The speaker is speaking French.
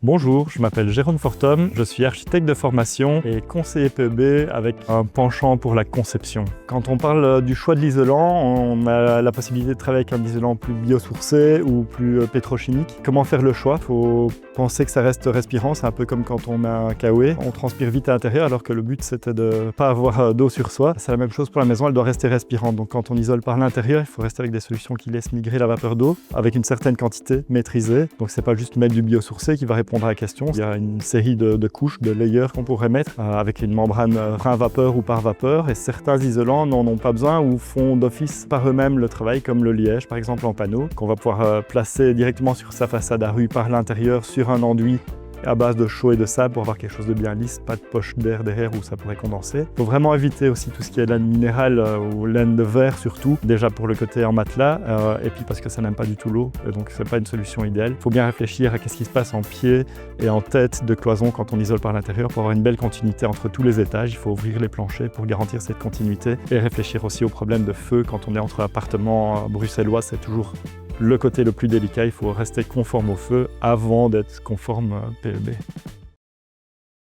Bonjour, je m'appelle Jérôme Fortum, je suis architecte de formation et conseiller PEB avec un penchant pour la conception. Quand on parle du choix de l'isolant, on a la possibilité de travailler avec un isolant plus biosourcé ou plus pétrochimique. Comment faire le choix? Il faut penser que ça reste respirant, c'est un peu comme quand on met un KOE. On transpire vite à l'intérieur alors que le but c'était de ne pas avoir d'eau sur soi. C'est la même chose pour la maison, elle doit rester respirante. Donc quand on isole par l'intérieur, il faut rester avec des solutions qui laissent migrer la vapeur d'eau avec une certaine quantité maîtrisée. Donc c'est pas juste mettre du biosourcé qui va répondre à la question. Il y a une série de couches, de layers qu'on pourrait mettre avec une membrane frein vapeur ou par vapeur, et certains isolants n'en ont pas besoin ou font d'office par eux-mêmes le travail, comme le liège par exemple en panneau, qu'on va pouvoir placer directement sur sa façade à rue par l'intérieur sur un enduit à base de chaux et de sable pour avoir quelque chose de bien lisse, pas de poche d'air derrière où ça pourrait condenser. Il faut vraiment éviter aussi tout ce qui est laine minérale ou laine de verre surtout, déjà pour le côté en matelas, et puis parce que ça n'aime pas du tout l'eau, et donc c'est pas une solution idéale. Il faut bien réfléchir à ce qui se passe en pied et en tête de cloison quand on isole par l'intérieur pour avoir une belle continuité entre tous les étages. Il faut ouvrir les planchers pour garantir cette continuité et réfléchir aussi au problème de feu quand on est entre appartements bruxellois, c'est toujours le côté le plus délicat, il faut rester conforme au feu avant d'être conforme PEB.